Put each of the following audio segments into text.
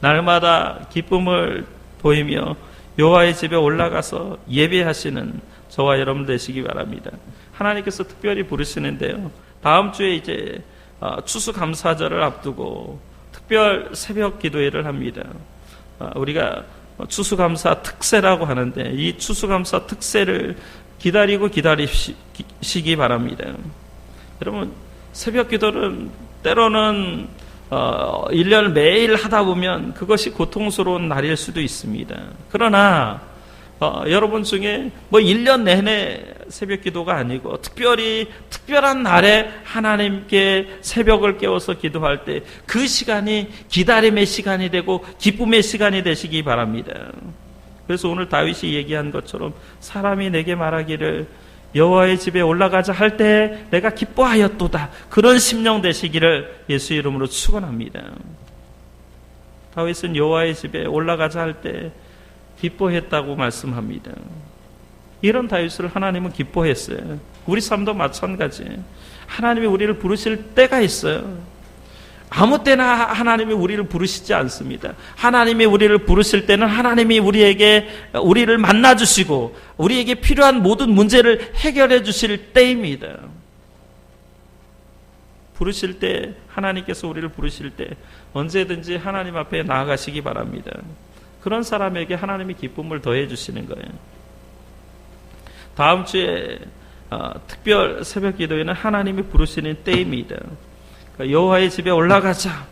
날마다 기쁨을 보이며 여호와의 집에 올라가서 예배하시는 저와 여러분 되시기 바랍니다. 하나님께서 특별히 부르시는데요. 다음 주에 이제 추수감사절을 앞두고 특별 새벽 기도회를 합니다. 우리가 추수감사 특세라고 하는데 이 추수감사 특세를 기다리시기 바랍니다. 여러분, 새벽 기도는 때로는 1년 매일 하다 보면 그것이 고통스러운 날일 수도 있습니다. 그러나 여러분 중에 1년 내내 새벽 기도가 아니고 특별한 날에 하나님께 새벽을 깨워서 기도할 때 그 시간이 기다림의 시간이 되고 기쁨의 시간이 되시기 바랍니다. 그래서 오늘 다윗이 얘기한 것처럼 사람이 내게 말하기를 여호와의 집에 올라가자 할 때 내가 기뻐하였도다. 그런 심령 되시기를 예수 이름으로 축원합니다. 다윗은 여호와의 집에 올라가자 할 때 기뻐했다고 말씀합니다. 이런 다윗을 하나님은 기뻐했어요. 우리 삶도 마찬가지. 하나님이 우리를 부르실 때가 있어요. 아무 때나 하나님이 우리를 부르시지 않습니다. 하나님이 우리를 부르실 때는 하나님이 우리를 만나주시고 우리에게 필요한 모든 문제를 해결해 주실 때입니다. 부르실 때, 하나님께서 우리를 부르실 때 언제든지 하나님 앞에 나아가시기 바랍니다. 그런 사람에게 하나님이 기쁨을 더해 주시는 거예요. 다음 주에 특별 새벽 기도회는 하나님이 부르시는 때입니다. 여호와의 집에 올라가자.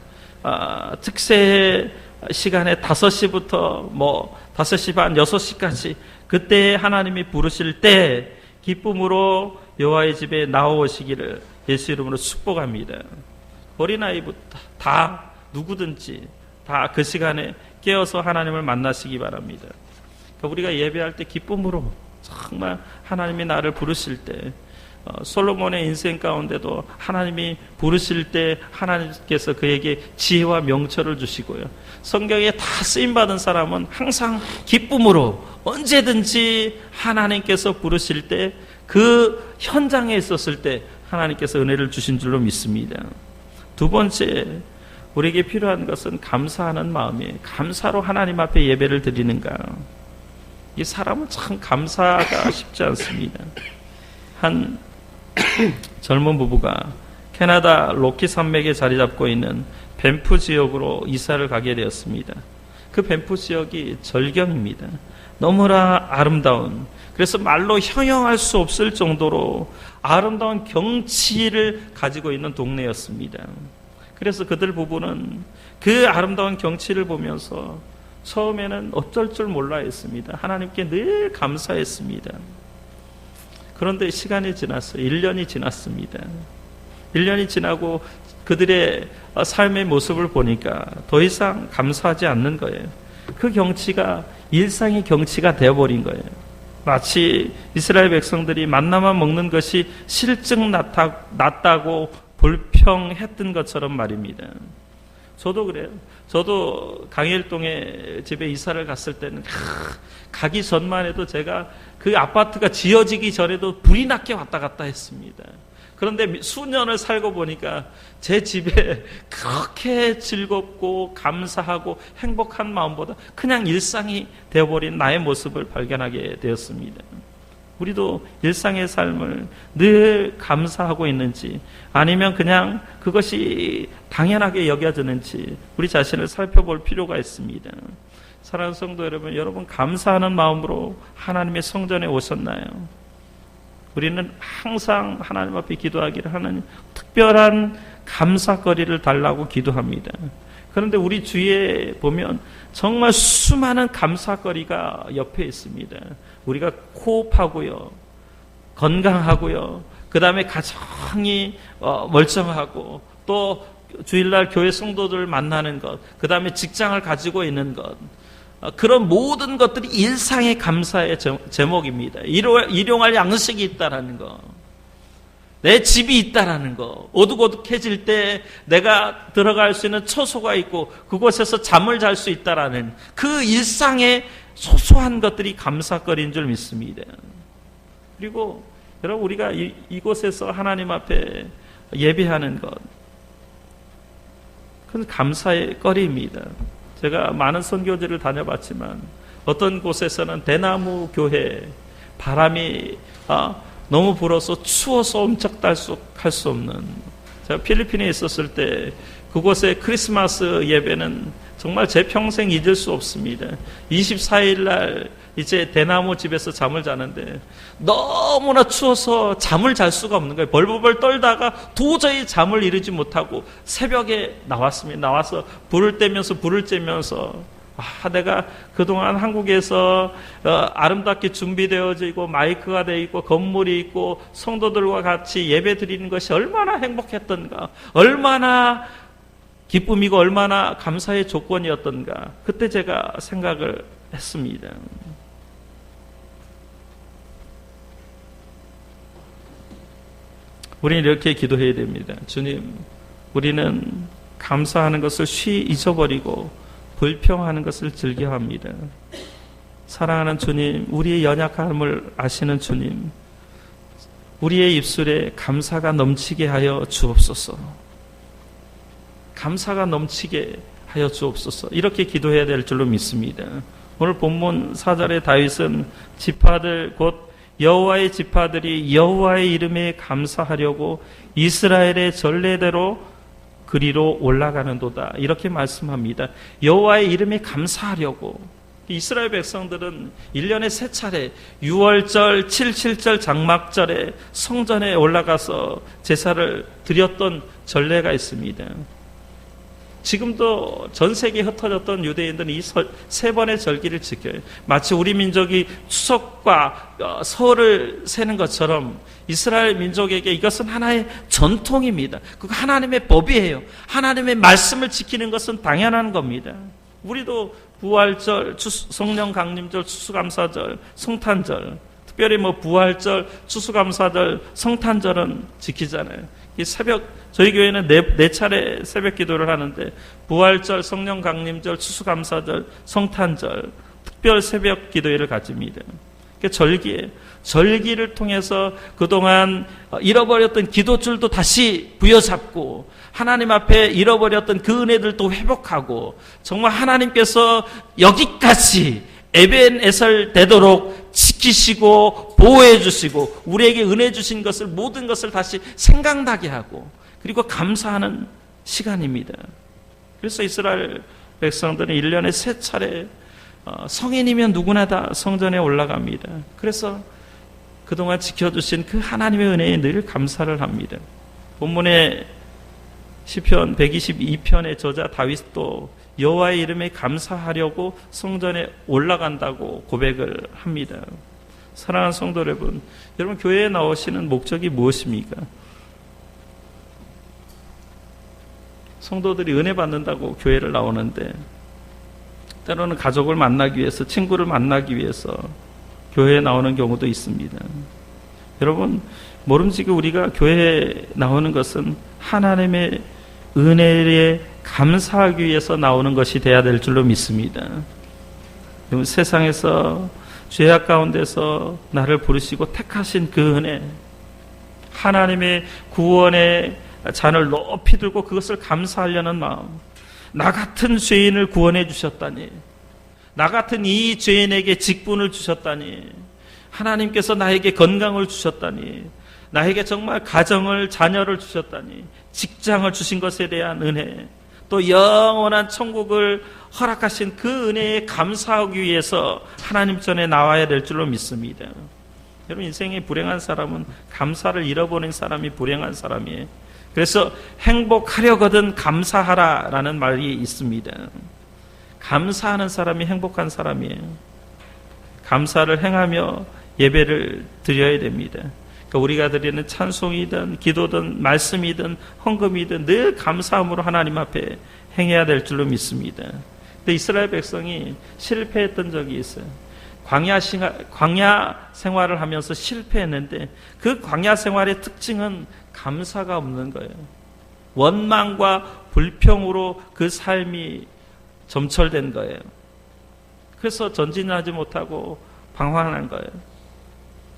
특세 시간에 5시부터 5시 반, 6시까지 그때 하나님이 부르실 때 기쁨으로 여호와의 집에 나오시기를 예수 이름으로 축복합니다. 어린아이부터 다 누구든지 다 그 시간에 깨어서 하나님을 만나시기 바랍니다. 그러니까 우리가 예배할 때 기쁨으로 정말 하나님이 나를 부르실 때 솔로몬의 인생 가운데도 하나님이 부르실 때 하나님께서 그에게 지혜와 명철을 주시고요. 성경에 다 쓰임받은 사람은 항상 기쁨으로 언제든지 하나님께서 부르실 때 그 현장에 있었을 때 하나님께서 은혜를 주신 줄로 믿습니다. 두 번째, 우리에게 필요한 것은 감사하는 마음이에요. 감사로 하나님 앞에 예배를 드리는가. 이 사람은 참 감사가 쉽지 않습니다. 한 젊은 부부가 캐나다 로키 산맥에 자리 잡고 있는 밴프 지역으로 이사를 가게 되었습니다. 그 밴프 지역이 절경입니다. 너무나 아름다운, 그래서 말로 형용할 수 없을 정도로 아름다운 경치를 가지고 있는 동네였습니다. 그래서 그들 부부는 그 아름다운 경치를 보면서 처음에는 어쩔 줄 몰라 했습니다. 하나님께 늘 감사했습니다. 그런데 시간이 지났어요. 1년이 지났습니다. 1년이 지나고 그들의 삶의 모습을 보니까 더 이상 감사하지 않는 거예요. 그 경치가 일상의 경치가 되어버린 거예요. 마치 이스라엘 백성들이 만나만 먹는 것이 실증 났다고 불평했던 것처럼 말입니다. 저도 그래요. 저도 강일동에 집에 이사를 갔을 때는 가기 전만 해도 제가 그 아파트가 지어지기 전에도 불이 났게 왔다 갔다 했습니다. 그런데 수년을 살고 보니까 제 집에 그렇게 즐겁고 감사하고 행복한 마음보다 그냥 일상이 되어버린 나의 모습을 발견하게 되었습니다. 우리도 일상의 삶을 늘 감사하고 있는지 아니면 그냥 그것이 당연하게 여겨지는지 우리 자신을 살펴볼 필요가 있습니다. 사랑하는 성도 여러분 감사하는 마음으로 하나님의 성전에 오셨나요? 우리는 항상 하나님 앞에 기도하기를 하나님 특별한 감사거리를 달라고 기도합니다. 그런데 우리 주위에 보면 정말 수많은 감사거리가 옆에 있습니다. 우리가 호흡하고요, 건강하고요, 그 다음에 가정이 멀쩡하고 또 주일날 교회 성도들 만나는 것, 그 다음에 직장을 가지고 있는 것, 그런 모든 것들이 일상의 감사의 제목입니다. 일용할 양식이 있다라는 거, 내 집이 있다라는 거, 어둑어둑해질 때 내가 들어갈 수 있는 처소가 있고 그곳에서 잠을 잘 수 있다라는 그 일상의 소소한 것들이 감사거리인 줄 믿습니다. 그리고 여러분 우리가 이곳에서 하나님 앞에 예배하는 것, 그건 감사의 거리입니다. 제가 많은 선교지를 다녀봤지만 어떤 곳에서는 대나무 교회 바람이 너무 불어서 추워서 옴짝달싹할 수 없는, 제가 필리핀에 있었을 때 그곳의 크리스마스 예배는 정말 제 평생 잊을 수 없습니다. 24일 날 이제 대나무 집에서 잠을 자는데 너무나 추워서 잠을 잘 수가 없는 거예요. 벌벌벌 떨다가 도저히 잠을 이루지 못하고 새벽에 나왔습니다. 나와서 불을 쬐면서 내가 그동안 한국에서 아름답게 준비되어지고 마이크가 되어 있고 건물이 있고 성도들과 같이 예배 드리는 것이 얼마나 행복했던가, 얼마나 기쁨이고 얼마나 감사의 조건이었던가, 그때 제가 생각을 했습니다. 우리는 이렇게 기도해야 됩니다. 주님, 우리는 감사하는 것을 쉬 잊어버리고 불평하는 것을 즐겨합니다. 사랑하는 주님, 우리의 연약함을 아시는 주님, 우리의 입술에 감사가 넘치게 하여 주옵소서. 감사가 넘치게 하여 주옵소서. 이렇게 기도해야 될 줄로 믿습니다. 오늘 본문 4절에 다윗은 지파들 곧 여호와의 지파들이 여호와의 이름에 감사하려고 이스라엘의 전례대로 그리로 올라가는도다, 이렇게 말씀합니다. 여호와의 이름에 감사하려고. 이스라엘 백성들은 1년에 3차례 6월절, 77절 장막절에 성전에 올라가서 제사를 드렸던 전례가 있습니다. 지금도 전 세계에 흩어졌던 유대인들은 이 3번의 절기를 지켜요. 마치 우리 민족이 추석과 설을 세는 것처럼 이스라엘 민족에게 이것은 하나의 전통입니다. 그거 하나님의 법이에요. 하나님의 말씀을 지키는 것은 당연한 겁니다. 우리도 부활절, 성령 강림절, 추수감사절, 성탄절, 특별히 부활절, 추수감사절, 성탄절은 지키잖아요. 이 저희 교회는 네 차례 새벽 기도를 하는데 부활절, 성령 강림절, 추수감사절, 성탄절 특별 새벽 기도회를 가집니다. 절기예요. 절기를 통해서 그동안 잃어버렸던 기도줄도 다시 부여잡고 하나님 앞에 잃어버렸던 그 은혜들도 회복하고 정말 하나님께서 여기까지 에벤에설 되도록 지키시고 보호해 주시고 우리에게 은혜 주신 것을, 모든 것을 다시 생각나게 하고 그리고 감사하는 시간입니다. 그래서 이스라엘 백성들은 1년에 3차례 성인이면 누구나 다 성전에 올라갑니다. 그래서 그동안 지켜주신 그 하나님의 은혜에 늘 감사를 합니다. 본문의 시편 122편의 저자 다윗도 여호와의 이름에 감사하려고 성전에 올라간다고 고백을 합니다. 사랑하는 성도 여러분, 교회에 나오시는 목적이 무엇입니까? 성도들이 은혜 받는다고 교회를 나오는데 때로는 가족을 만나기 위해서, 친구를 만나기 위해서 교회에 나오는 경우도 있습니다. 여러분, 모름지기 우리가 교회에 나오는 것은 하나님의 은혜에 감사하기 위해서 나오는 것이 되어야 될 줄로 믿습니다. 세상에서 죄악 가운데서 나를 부르시고 택하신 그 은혜, 하나님의 구원의 잔을 높이 들고 그것을 감사하려는 마음, 나 같은 죄인을 구원해 주셨다니, 나 같은 이 죄인에게 직분을 주셨다니, 하나님께서 나에게 건강을 주셨다니, 나에게 정말 가정을, 자녀를 주셨다니, 직장을 주신 것에 대한 은혜, 또 영원한 천국을 허락하신 그 은혜에 감사하기 위해서 하나님 전에 나와야 될 줄로 믿습니다. 여러분, 인생에 불행한 사람은 감사를 잃어버린 사람이 불행한 사람이에요. 그래서 행복하려거든 감사하라라는 말이 있습니다. 감사하는 사람이 행복한 사람이에요. 감사를 행하며 예배를 드려야 됩니다. 그러니까 우리가 드리는 찬송이든 기도든 말씀이든 헌금이든 늘 감사함으로 하나님 앞에 행해야 될 줄로 믿습니다. 근데 이스라엘 백성이 실패했던 적이 있어요. 광야 생활을 하면서 실패했는데 그 광야 생활의 특징은 감사가 없는 거예요. 원망과 불평으로 그 삶이 점철된 거예요. 그래서 전진하지 못하고 방황한 거예요.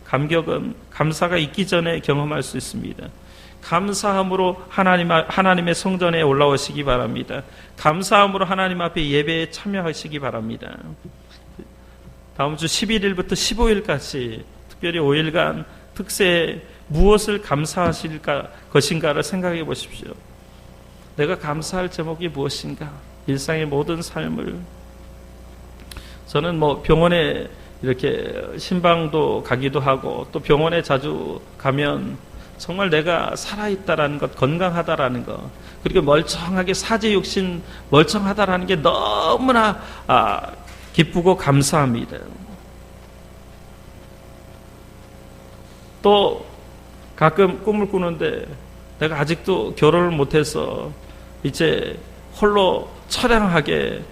감격은 감사가 있기 전에 경험할 수 있습니다. 감사함으로 하나님의 성전에 올라오시기 바랍니다. 감사함으로 하나님 앞에 예배에 참여하시기 바랍니다. 다음 주 11일부터 15일까지 특별히 5일간 특세에 무엇을 감사하실 것인가를 생각해 보십시오. 내가 감사할 제목이 무엇인가? 일상의 모든 삶을. 저는 병원에 이렇게 신방도 가기도 하고 또 병원에 자주 가면 정말 내가 살아있다라는 것, 건강하다라는 것, 그리고 멀쩡하게 사제육신 멀쩡하다라는 게 너무나 기쁘고 감사합니다. 또 가끔 꿈을 꾸는데 내가 아직도 결혼을 못해서 이제 홀로 처량하게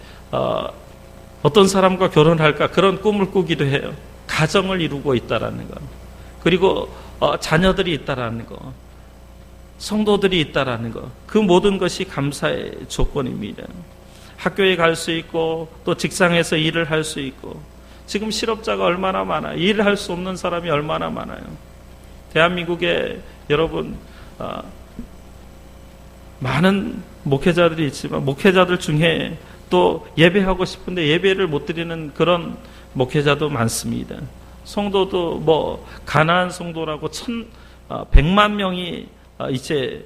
어떤 사람과 결혼할까 그런 꿈을 꾸기도 해요. 가정을 이루고 있다라는 것, 그리고 자녀들이 있다라는 것, 성도들이 있다라는 것, 그 모든 것이 감사의 조건입니다. 학교에 갈 수 있고 또 직장에서 일을 할 수 있고, 지금 실업자가 얼마나 많아요. 일을 할 수 없는 사람이 얼마나 많아요. 대한민국에 여러분 많은 목회자들이 있지만 목회자들 중에 또 예배하고 싶은데 예배를 못 드리는 그런 목회자도 많습니다. 성도도 가나안 성도라고 100만 명이 이제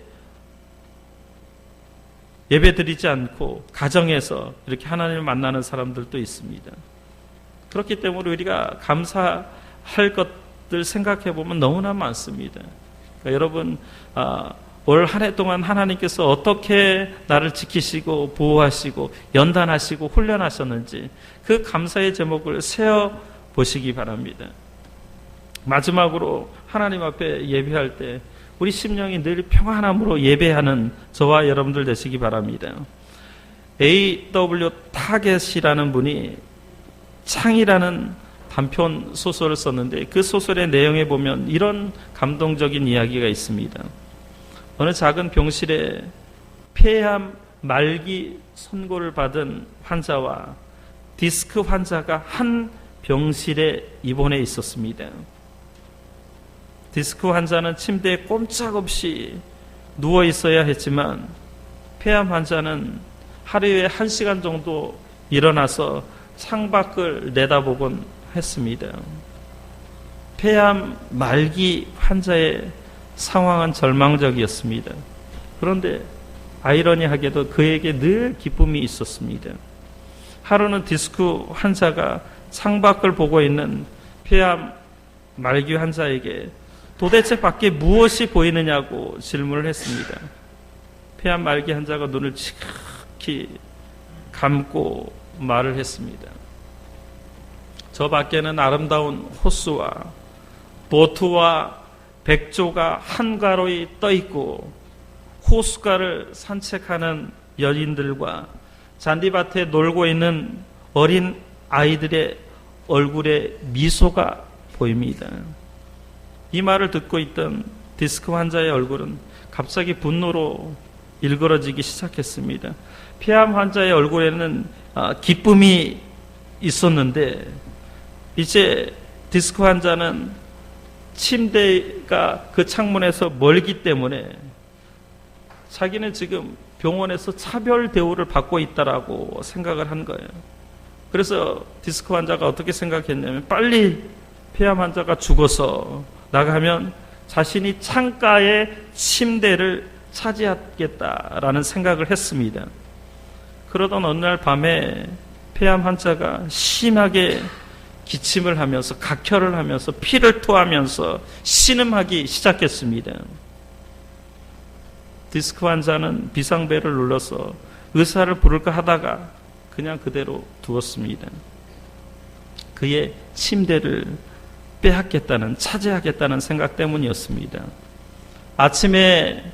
예배 드리지 않고 가정에서 이렇게 하나님을 만나는 사람들도 있습니다. 그렇기 때문에 우리가 감사할 것들 생각해 보면 너무나 많습니다. 그러니까 여러분 올 한 해 동안 하나님께서 어떻게 나를 지키시고 보호하시고 연단하시고 훈련하셨는지 그 감사의 제목을 세어 보시기 바랍니다. 마지막으로 하나님 앞에 예배할 때 우리 심령이 늘 평안함으로 예배하는 저와 여러분들 되시기 바랍니다. A.W. 타겟이라는 분이 창이라는 단편 소설을 썼는데 그 소설의 내용에 보면 이런 감동적인 이야기가 있습니다. 어느 작은 병실에 폐암 말기 선고를 받은 환자와 디스크 환자가 한 병실에 입원해 있었습니다. 디스크 환자는 침대에 꼼짝없이 누워 있어야 했지만 폐암 환자는 하루에 1시간 정도 일어나서 창밖을 내다보곤 했습니다. 폐암 말기 환자의 상황은 절망적이었습니다. 그런데 아이러니하게도 그에게 늘 기쁨이 있었습니다. 하루는 디스크 환자가 창밖을 보고 있는 폐암 말기 환자에게 도대체 밖에 무엇이 보이느냐고 질문을 했습니다. 폐암 말기 환자가 눈을 지극히 감고 말을 했습니다. 저 밖에는 아름다운 호수와 보트와 백조가 한가로이 떠있고 호숫가를 산책하는 여인들과 잔디밭에 놀고 있는 어린 아이들의 얼굴에 미소가 보입니다. 이 말을 듣고 있던 디스크 환자의 얼굴은 갑자기 분노로 일그러지기 시작했습니다. 폐암 환자의 얼굴에는 기쁨이 있었는데 이제 디스크 환자는 침대가 그 창문에서 멀기 때문에 자기는 지금 병원에서 차별 대우를 받고 있다라고 생각을 한 거예요. 그래서 디스크 환자가 어떻게 생각했냐면 빨리 폐암 환자가 죽어서 나가면 자신이 창가의 침대를 차지하겠다라는 생각을 했습니다. 그러던 어느 날 밤에 폐암 환자가 심하게 기침을 하면서 각혈을 하면서 피를 토하면서 신음하기 시작했습니다. 디스크 환자는 비상벨을 눌러서 의사를 부를까 하다가 그냥 그대로 두었습니다. 그의 침대를 빼앗겠다는, 차지하겠다는 생각 때문이었습니다. 아침에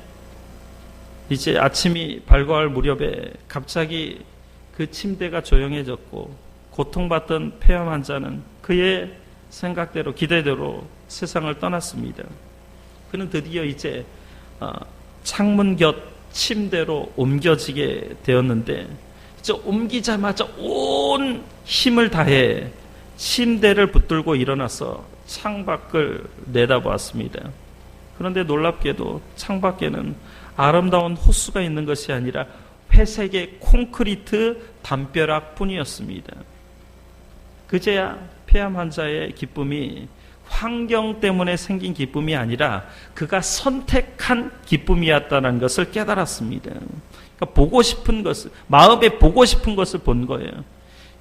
이제 아침이 밝아올 무렵에 갑자기 그 침대가 조용해졌고 고통받던 폐암 환자는 그의 생각대로 기대대로 세상을 떠났습니다. 그는 드디어 이제 창문 곁 침대로 옮겨지게 되었는데 이제 옮기자마자 온 힘을 다해 침대를 붙들고 일어나서 창밖을 내다보았습니다. 그런데 놀랍게도 창밖에는 아름다운 호수가 있는 것이 아니라 회색의 콘크리트 담벼락 뿐이었습니다. 그제야 폐암 환자의 기쁨이 환경 때문에 생긴 기쁨이 아니라 그가 선택한 기쁨이었다는 것을 깨달았습니다. 그러니까 보고 싶은 것을, 마음에 보고 싶은 것을 본 거예요.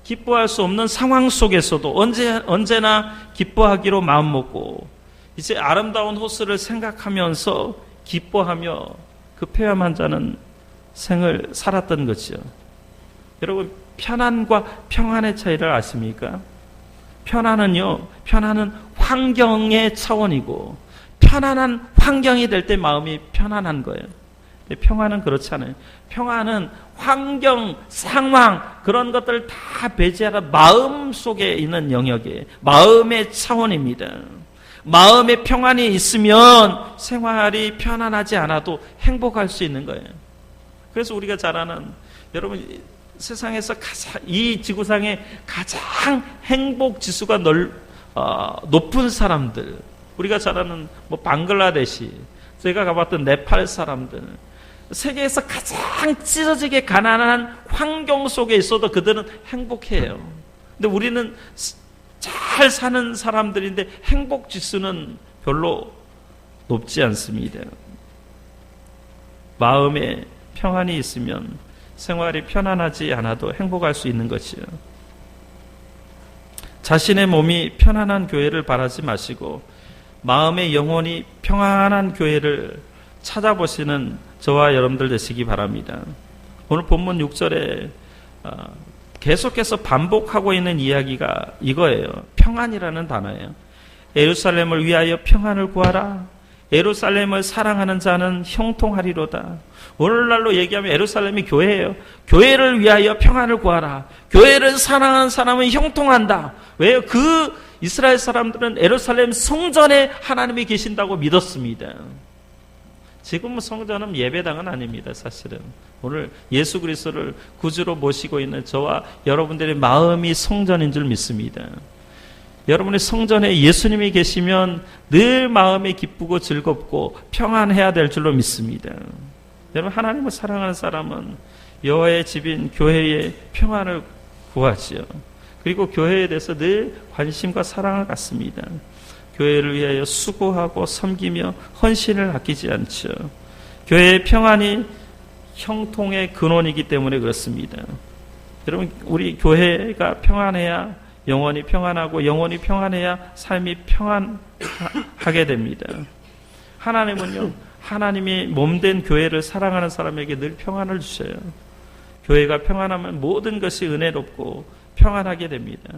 기뻐할 수 없는 상황 속에서도 언제나 기뻐하기로 마음먹고 이제 아름다운 호수를 생각하면서 기뻐하며 그 폐암 환자는 생을 살았던 거죠. 여러분, 편안과 평안의 차이를 아십니까? 편안은 환경의 차원이고 편안한 환경이 될 때 마음이 편안한 거예요. 평안은 그렇지 않아요. 평안은 환경, 상황 그런 것들을 다 배제하라 마음 속에 있는 영역이에요. 마음의 차원입니다. 마음의 평안이 있으면 생활이 편안하지 않아도 행복할 수 있는 거예요. 그래서 우리가 잘 아는, 여러분, 세상에서 이 지구상에 가장 행복 지수가 높은 사람들, 우리가 잘 아는 뭐 방글라데시, 제가 가봤던 네팔 사람들, 세계에서 가장 찢어지게 가난한 환경 속에 있어도 그들은 행복해요. 근데 우리는 잘 사는 사람들인데 행복 지수는 별로 높지 않습니다. 마음에 평안이 있으면 생활이 편안하지 않아도 행복할 수 있는 것이요. 자신의 몸이 편안한 교회를 바라지 마시고 마음의 영혼이 평안한 교회를 찾아보시는 저와 여러분들 되시기 바랍니다. 오늘 본문 6절에 계속해서 반복하고 있는 이야기가 이거예요. 평안이라는 단어예요. 예루살렘을 위하여 평안을 구하라. 예루살렘을 사랑하는 자는 형통하리로다. 오늘날로 얘기하면 예루살렘이 교회예요. 교회를 위하여 평안을 구하라. 교회를 사랑하는 사람은 형통한다. 왜요? 그 이스라엘 사람들은 예루살렘 성전에 하나님이 계신다고 믿었습니다. 지금은 성전은 예배당은 아닙니다. 사실은 오늘 예수 그리스도를 구주로 모시고 있는 저와 여러분들의 마음이 성전인 줄 믿습니다. 여러분의 성전에 예수님이 계시면 늘 마음이 기쁘고 즐겁고 평안해야 될 줄로 믿습니다. 여러분, 하나님을 사랑하는 사람은 여호와의 집인 교회의 평안을 구하지요. 그리고 교회에 대해서 늘 관심과 사랑을 갖습니다. 교회를 위하여 수고하고 섬기며 헌신을 아끼지 않죠. 교회의 평안이 형통의 근원이기 때문에 그렇습니다. 여러분, 우리 교회가 평안해야 영혼이 평안하고 영혼이 평안해야 삶이 평안하게 됩니다. 하나님은요, 하나님이 몸된 교회를 사랑하는 사람에게 늘 평안을 주셔요. 교회가 평안하면 모든 것이 은혜롭고 평안하게 됩니다.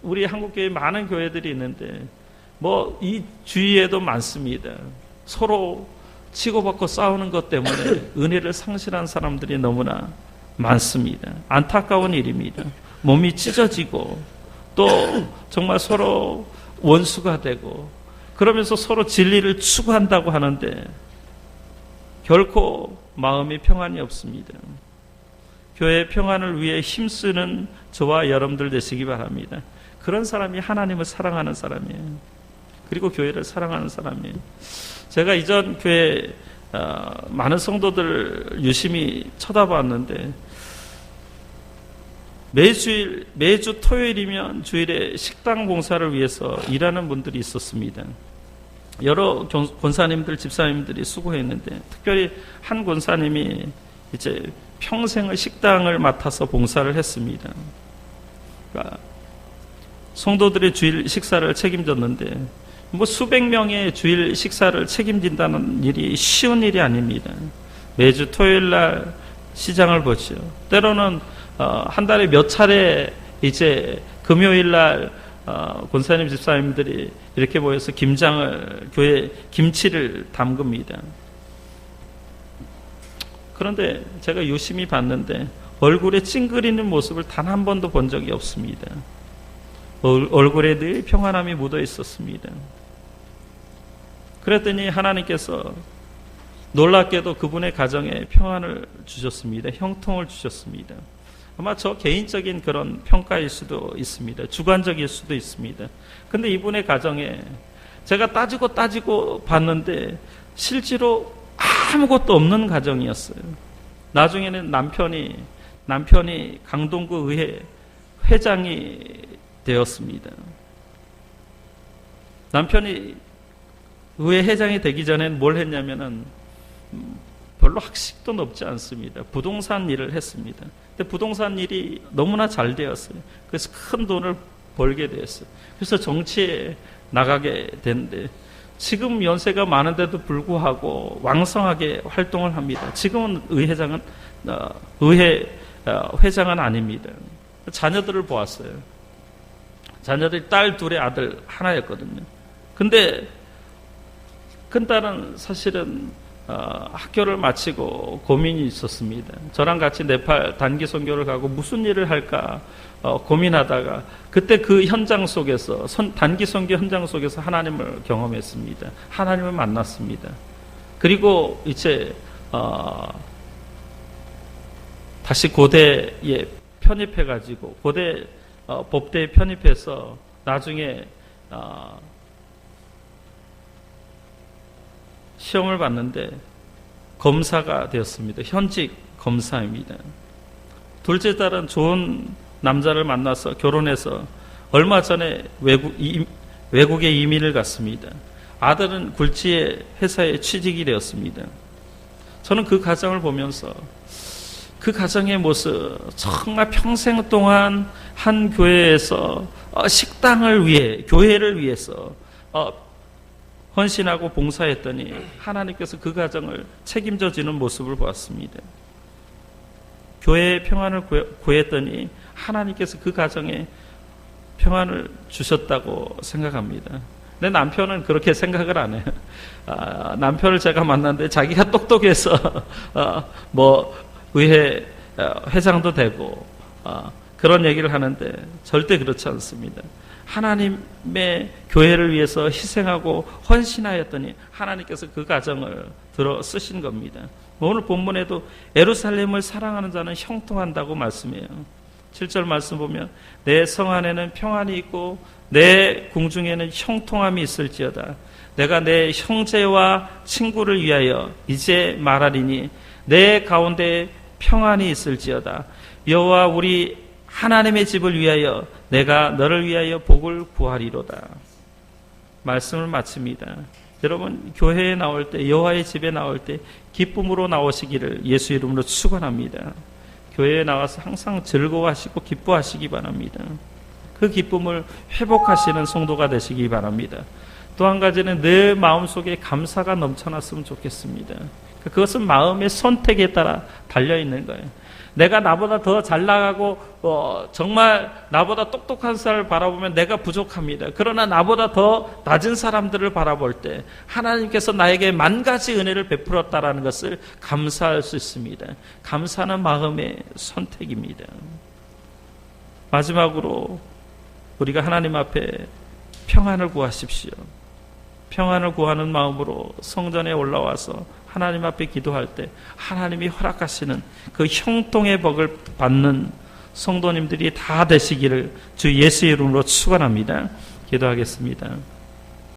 우리 한국교회에 많은 교회들이 있는데 뭐 이 주위에도 많습니다. 서로 치고받고 싸우는 것 때문에 은혜를 상실한 사람들이 너무나 많습니다. 안타까운 일입니다. 몸이 찢어지고 또 정말 서로 원수가 되고 그러면서 서로 진리를 추구한다고 하는데 결코 마음이 평안이 없습니다. 교회의 평안을 위해 힘쓰는 저와 여러분들 되시기 바랍니다. 그런 사람이 하나님을 사랑하는 사람이에요. 그리고 교회를 사랑하는 사람이에요. 제가 이전 교회 많은 성도들 유심히 쳐다봤는데 매주 토요일이면 주일에 식당 봉사를 위해서 일하는 분들이 있었습니다. 여러 권사님들, 집사님들이 수고했는데 특별히 한 권사님이 이제 평생을 식당을 맡아서 봉사를 했습니다. 그러니까 성도들의 주일 식사를 책임졌는데 뭐 수백 명의 주일 식사를 책임진다는 일이 쉬운 일이 아닙니다. 매주 토요일 날 시장을 보죠. 때로는 한 달에 몇 차례 이제 금요일 날 권사님 집사님들이 이렇게 모여서 교회 김치를 담급니다. 그런데 제가 유심히 봤는데 얼굴에 찡그리는 모습을 단 한 번도 본 적이 없습니다. 얼굴에 늘 평안함이 묻어 있었습니다. 그랬더니 하나님께서 놀랍게도 그분의 가정에 평안을 주셨습니다. 형통을 주셨습니다. 아마 저 개인적인 그런 평가일 수도 있습니다. 주관적일 수도 있습니다. 근데 이분의 가정에 제가 따지고 봤는데 실제로 아무것도 없는 가정이었어요. 나중에는 남편이 강동구 의회 회장이 되었습니다. 남편이 의회 회장이 되기 전에는 뭘 했냐면은 별로 학식도 높지 않습니다. 부동산 일을 했습니다. 근데 부동산 일이 너무나 잘 되었어요. 그래서 큰 돈을 벌게 되었어요. 그래서 정치에 나가게 됐는데 지금 연세가 많은데도 불구하고 왕성하게 활동을 합니다. 지금은 의회 회장은 아닙니다. 자녀들을 보았어요. 자녀들이 딸 둘에 아들 하나였거든요. 근데 큰딸은 사실은 학교를 마치고 고민이 있었습니다. 저랑 같이 네팔 단기 선교를 가고 무슨 일을 할까 고민하다가 그때 그 현장 속에서 단기 선교 현장 속에서 하나님을 경험했습니다. 하나님을 만났습니다. 그리고 이제 다시 고대에 편입해가지고 고대 법대에 편입해서 나중에 시험을 봤는데 검사가 되었습니다. 현직 검사입니다. 둘째 딸은 좋은 남자를 만나서 결혼해서 얼마 전에 외국에 이민을 갔습니다. 아들은 굴지의 회사에 취직이 되었습니다. 저는 그 가정을 보면서 그 가정의 모습, 정말 평생 동안 한 교회에서 식당을 위해, 교회를 위해서 헌신하고 봉사했더니 하나님께서 그 가정을 책임져 지는 모습을 보았습니다. 교회의 평안을 구했더니 하나님께서 그 가정에 평안을 주셨다고 생각합니다. 내 남편은 그렇게 생각을 안 해요. 남편을 제가 만났는데 자기가 똑똑해서 의회 회장도 되고 그런 얘기를 하는데 절대 그렇지 않습니다. 하나님의 교회를 위해서 희생하고 헌신하였더니 하나님께서 그 가정을 들어 쓰신 겁니다. 오늘 본문에도 예루살렘을 사랑하는 자는 형통한다고 말씀해요. 7절 말씀 보면 내 성 안에는 평안이 있고 내 궁중에는 형통함이 있을지어다. 내가 내 형제와 친구를 위하여 이제 말하리니 내 가운데 평안이 있을지어다. 여호와 우리 하나님의 집을 위하여 내가 너를 위하여 복을 구하리로다. 말씀을 마칩니다. 여러분 교회에 나올 때 여호와의 집에 나올 때 기쁨으로 나오시기를 예수 이름으로 축원합니다. 교회에 나와서 항상 즐거워하시고 기뻐하시기 바랍니다. 그 기쁨을 회복하시는 성도가 되시기 바랍니다. 또 한 가지는 내 마음속에 감사가 넘쳐났으면 좋겠습니다. 그것은 마음의 선택에 따라 달려있는 거예요. 내가 나보다 더 잘 나가고 정말 나보다 똑똑한 사람을 바라보면 내가 부족합니다. 그러나 나보다 더 낮은 사람들을 바라볼 때 하나님께서 나에게 만 가지 은혜를 베풀었다라는 것을 감사할 수 있습니다. 감사는 마음의 선택입니다. 마지막으로 우리가 하나님 앞에 평안을 구하십시오. 평안을 구하는 마음으로 성전에 올라와서 하나님 앞에 기도할 때 하나님이 허락하시는 그 형통의 복을 받는 성도님들이 다 되시기를 주 예수의 이름으로 축원합니다. 기도하겠습니다.